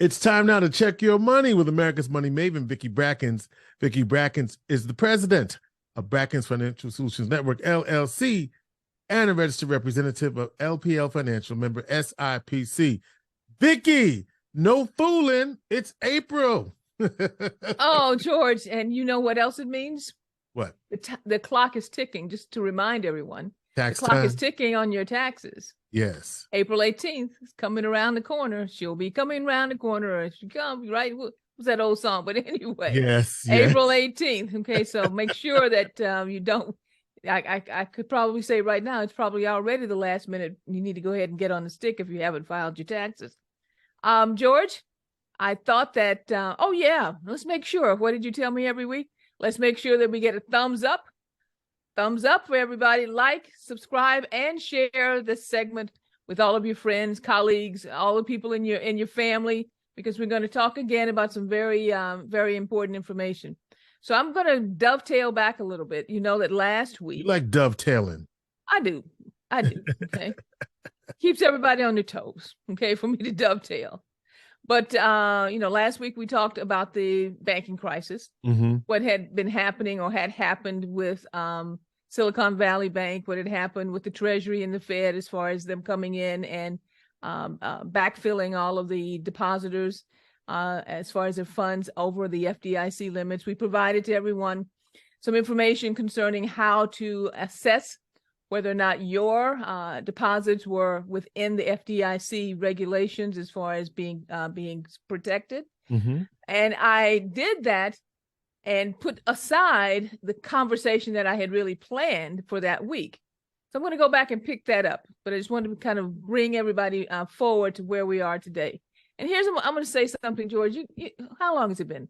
It's time now to check your money with America's money maven, Vicki Brackens. Vicki Brackens is the president of Brackens Financial Solutions Network, LLC, and a registered representative of LPL Financial, member SIPC. Vicki, no fooling. It's April. Oh, George, and you know what else it means? What? The clock is ticking, just to remind everyone. Tax the clock time? is ticking on your taxes. Yes. April 18th is coming around the corner. She'll be coming around the corner. Or she come, right? What's that old song? But anyway, yes. April 18th. Okay, so make sure that you don't. I could probably say right now, it's probably already the last minute. You need to go ahead and get on the stick if you haven't filed your taxes. George, I thought that, oh yeah, let's make sure. What did you tell me every week? Let's make sure that we get a thumbs up. Thumbs up for everybody. Like, subscribe, and share this segment with all of your friends, colleagues, all the people in your family, because we're going to talk again about some very, very important information. So I'm going to dovetail back a little bit. You know that last week. You like dovetailing. I do. Okay. Keeps everybody on their toes. Okay. For me to dovetail. But, last week we talked about the banking crisis, what had been happening or had happened with Silicon Valley Bank, what had happened with the Treasury and the Fed as far as them coming in and backfilling all of the depositors as far as their funds over the FDIC limits. We provided to everyone some information concerning how to assess whether or not your deposits were within the FDIC regulations as far as being protected. And I did that and put aside the conversation that I had really planned for that week. So I'm going to go back and pick that up, but I just wanted to kind of bring everybody forward to where we are today. And I'm going to say something, George. How long has it been?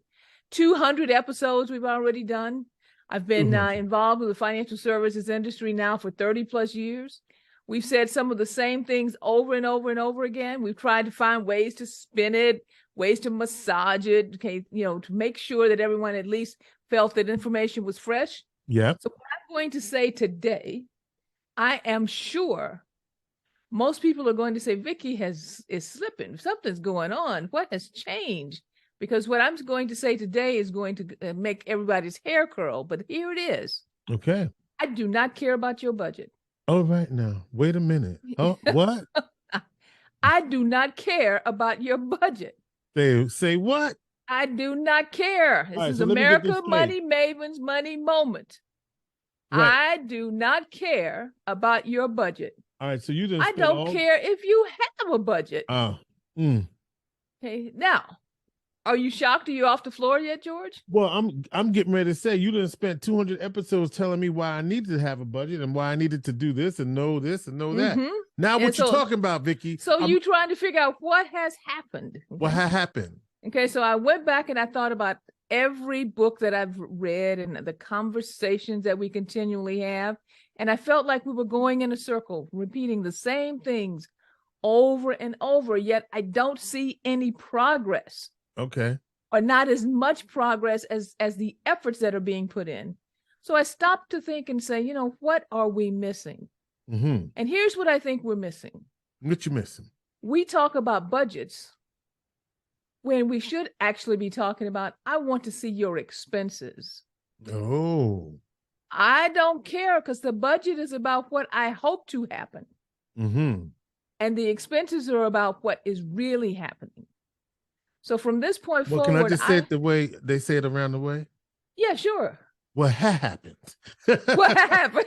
200 episodes we've already done. I've been involved with the financial services industry now for 30 plus years. We've said some of the same things over and over and over again. We've tried to find ways to spin it, ways to massage it, okay, to make sure that everyone at least felt that information was fresh. Yeah. So what I'm going to say today, I am sure most people are going to say, Vicki is slipping. Something's going on. What has changed? Because what I'm going to say today is going to make everybody's hair curl. But here it is. Okay. I do not care about your budget. All right now. Wait a minute. Oh, what? I do not care about your budget. Say what? I do not care. This is America Money Maven's money moment. Right. I do not care about your budget. All right. So you just. I don't care if you have a budget. Okay. Now, are you shocked? Are you off the floor yet, George? Well, I'm getting ready to say you done spent 200 episodes telling me why I needed to have a budget and why I needed to do this and know that. Now what you talking about, Vicki? So you trying to figure out what has happened. Okay? What happened? Okay, so I went back and I thought about every book that I've read and the conversations that we continually have. And I felt like we were going in a circle, repeating the same things over and over, yet I don't see any progress. Okay. Or not as much progress as the efforts that are being put in. So I stopped to think and say, what are we missing? And here's what I think we're missing. What you missing? We talk about budgets when we should actually be talking about, I want to see your expenses. Oh. I don't care because the budget is about what I hope to happen. And the expenses are about what is really happening. So from this point forward, can I just say it the way they say it around the way? Yeah, sure. What happened? What happened?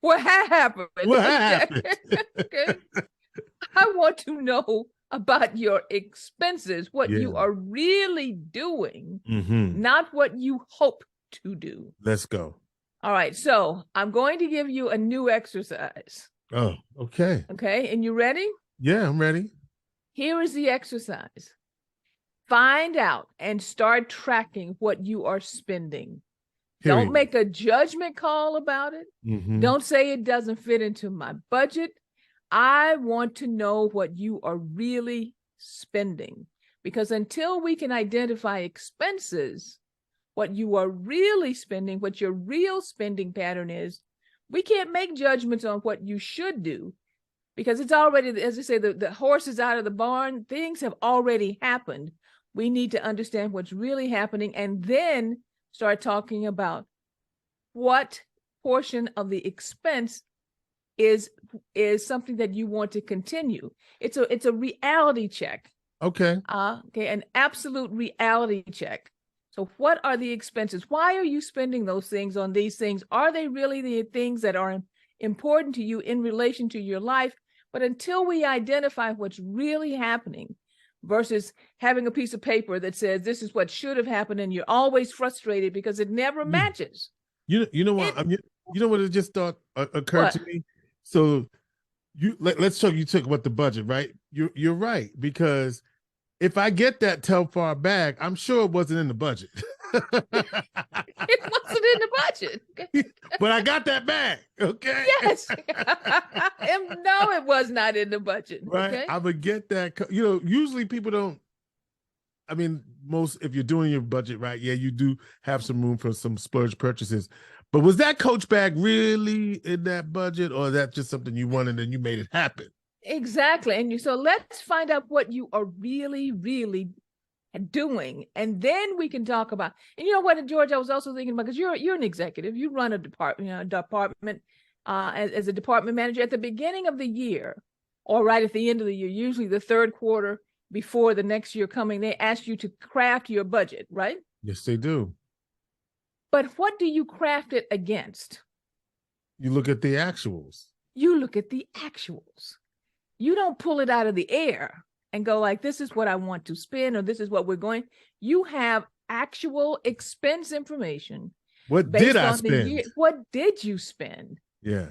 What happened? What happened? Okay. I want to know about your expenses, what you are really doing, not what you hope to do. Let's go. All right. So I'm going to give you a new exercise. Oh, okay. Okay. And you ready? Yeah, I'm ready. Here is the exercise. Find out and start tracking what you are spending. Period. Don't make a judgment call about it. Don't say it doesn't fit into my budget. I want to know what you are really spending. Because until we can identify expenses, what you are really spending, what your real spending pattern is, we can't make judgments on what you should do because it's already, as I say, the horse is out of the barn. Things have already happened. We need to understand what's really happening and then start talking about what portion of the expense is something that you want to continue. It's a reality check. Okay. Okay, an absolute reality check. So what are the expenses? Why are you spending those things on these things? Are they really the things that are important to you in relation to your life? But until we identify what's really happening versus having a piece of paper that says this is what should have happened, and you're always frustrated because it never matches. You know what? You know what it just occurred to me? So let's talk. You talk about the budget, right? You're right, because if I get that tell far back, I'm sure it wasn't in the budget. It wasn't in the budget. But I got that back. Okay. Yes. No, it was not in the budget. Right. Okay? I would get that. You know, usually people don't. I mean, if you're doing your budget right, yeah, you do have some room for some splurge purchases. But was that Coach bag really in that budget, or is that just something you wanted and you made it happen? Exactly. And so let's find out what you are really, really doing. And then we can talk about, and you know what, George, I was also thinking about, because you're an executive, you run a department, as a department manager at the beginning of the year, or right at the end of the year, usually the third quarter before the next year coming, they ask you to craft your budget, right? Yes, they do. But what do you craft it against? You look at the actuals. You look at the actuals. You don't pull it out of the air and go like, this is what I want to spend, or this is what we're going. You have actual expense information. What did I spend? What did you spend? Yeah.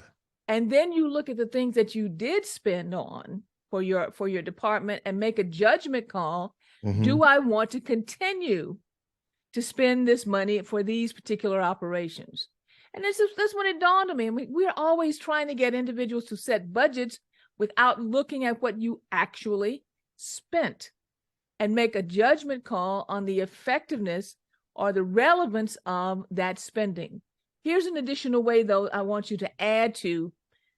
And then you look at the things that you did spend on for your department and make a judgment call. Mm-hmm. Do I want to continue to spend this money for these particular operations? And this when it dawned on me. We're always trying to get individuals to set budgets without looking at what you actually spent and make a judgment call on the effectiveness or the relevance of that spending. Here's an additional way, though, I want you to add to,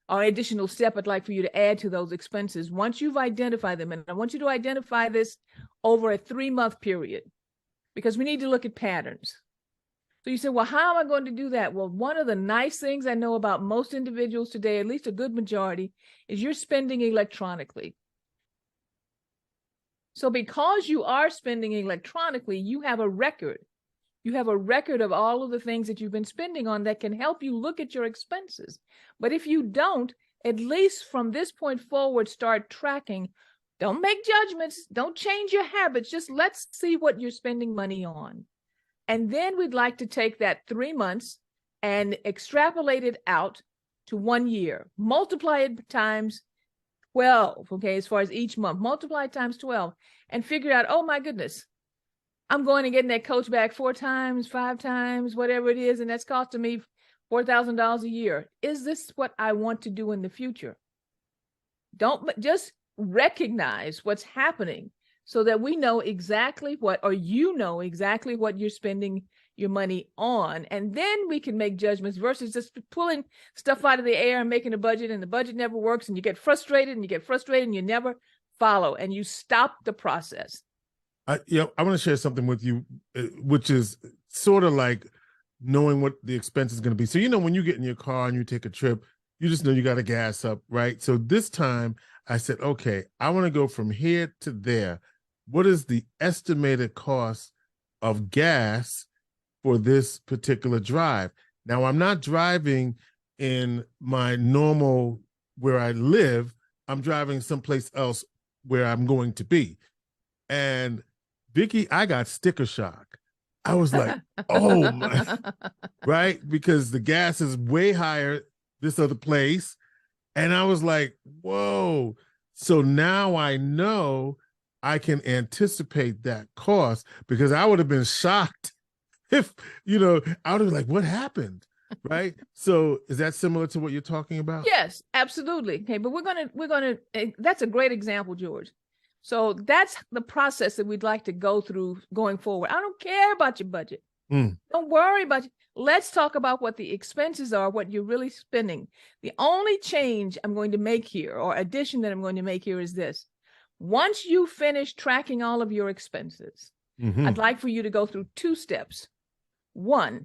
or additional step I'd like for you to add to those expenses. Once you've identified them, and I want you to identify this over a 3-month period, because we need to look at patterns. So you say, well, how am I going to do that? Well, one of the nice things I know about most individuals today, at least a good majority, is you're spending electronically. So because you are spending electronically, you have a record. You have a record of all of the things that you've been spending on that can help you look at your expenses. But if you don't, at least from this point forward, start tracking. Don't make judgments. Don't change your habits. Just let's see what you're spending money on. And then we'd like to take that 3 months and extrapolate it out to 1 year. Multiply it times 12, okay, as far as each month. Multiply it times 12 and figure out, oh my goodness, I'm going to get that Coach back 4 times, 5 times, whatever it is, and that's costing me $4,000 a year. Is this what I want to do in the future? Don't just recognize what's happening, so that we know exactly what, or you know exactly what you're spending your money on. And then we can make judgments versus just pulling stuff out of the air and making a budget, and the budget never works, and you get frustrated and you never follow, and you stop the process. I want to share something with you, which is sort of like knowing what the expense is going to be. So, when you get in your car and you take a trip, you just know you got to gas up, right? So this time I said, okay, I want to go from here to there. What is the estimated cost of gas for this particular drive? Now, I'm not driving in my normal where I live. I'm driving someplace else where I'm going to be. And Vicki, I got sticker shock. I was like, oh my, right? Because the gas is way higher this other place. And I was like, whoa. So now I know I can anticipate that cost, because I would have been shocked if, I would have been like, what happened? Right. So is that similar to what you're talking about? Yes, absolutely. Okay. But we're going to, that's a great example, George. So that's the process that we'd like to go through going forward. I don't care about your budget. Don't worry about it. Let's talk about what the expenses are, what you're really spending. The only change I'm going to make here, or addition that I'm going to make here, is this. Once you finish tracking all of your expenses, I'd like for you to go through 2 steps. 1,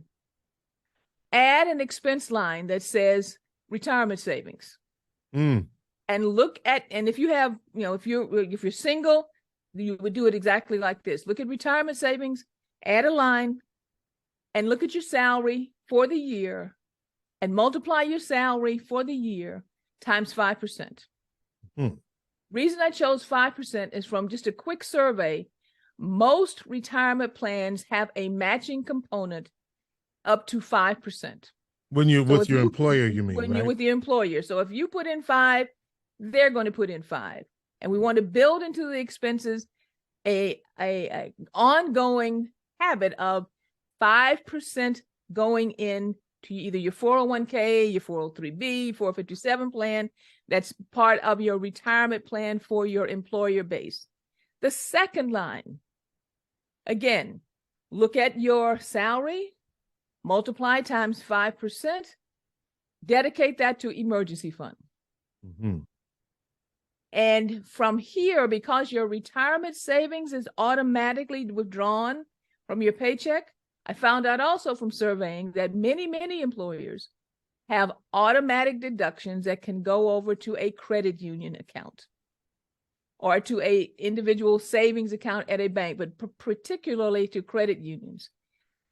add an expense line that says retirement savings. And look at, and if you have, if you're single, you would do it exactly like this. Look at retirement savings, add a line, and look at your salary for the year and multiply your salary for the year times 5%. Reason I chose 5% is from just a quick survey. Most retirement plans have a matching component up to 5%. When you're with your employer, you mean, when you're with your employer. So if you put in 5, they're going to put in 5. And we want to build into the expenses a ongoing habit of 5% going in to either your 401k, your 403b, 457 plan. That's part of your retirement plan for your employer base. The second line, again, look at your salary, multiply times 5%, dedicate that to emergency fund. And from here, because your retirement savings is automatically withdrawn from your paycheck, I found out also from surveying that many, many employers have automatic deductions that can go over to a credit union account or to a individual savings account at a bank, but particularly to credit unions.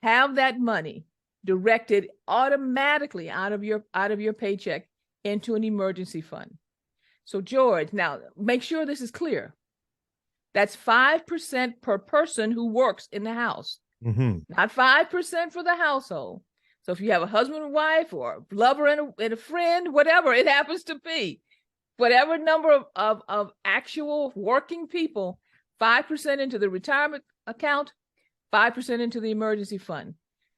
Have that money directed automatically out of your paycheck into an emergency fund. So George, now make sure this is clear. That's 5% per person who works in the house. Not 5% for the household. So if you have a husband and wife or a lover and a friend, whatever it happens to be, whatever number of actual working people, 5% into the retirement account, 5% into the emergency fund.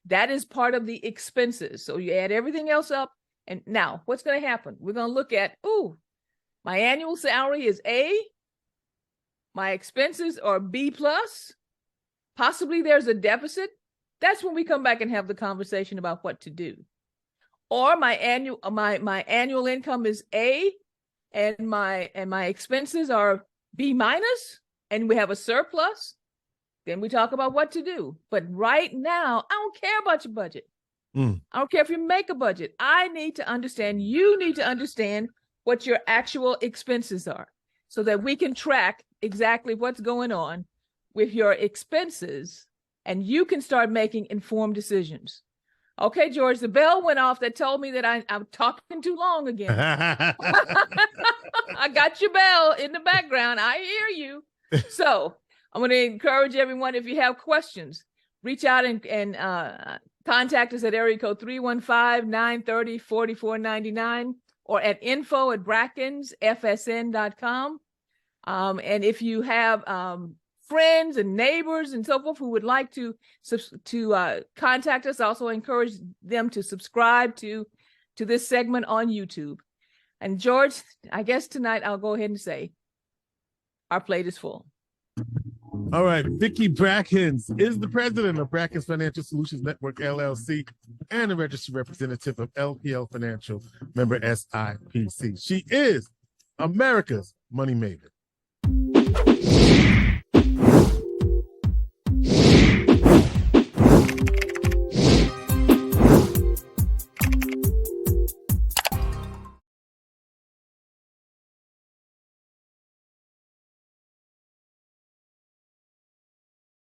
That is part of the expenses. So you add everything else up. And now what's going to happen? We're going to look at, my annual salary is A, my expenses are B plus, possibly there's a deficit. That's when we come back and have the conversation about what to do. Or my annual income is A, and my expenses are B minus, and we have a surplus. Then we talk about what to do. But right now, I don't care about your budget. I don't care if you make a budget. I need to understand, you need to understand what your actual expenses are so that we can track exactly what's going on with your expenses and you can start making informed decisions. Okay, George, the bell went off that told me that I'm talking too long again. I got your bell in the background. I hear you. So I'm going to encourage everyone, if you have questions, reach out and contact us at area code 315-930-4499 or at info@brackensfsn.com. And if you have friends and neighbors and so forth who would like to contact us, also encourage them to subscribe to this segment on YouTube. And George, I guess tonight I'll go ahead and say our plate is full. All right. Vicki Brackens is the president of Brackens Financial Solutions Network, LLC, and a registered representative of LPL Financial, member SIPC. She is America's money maven.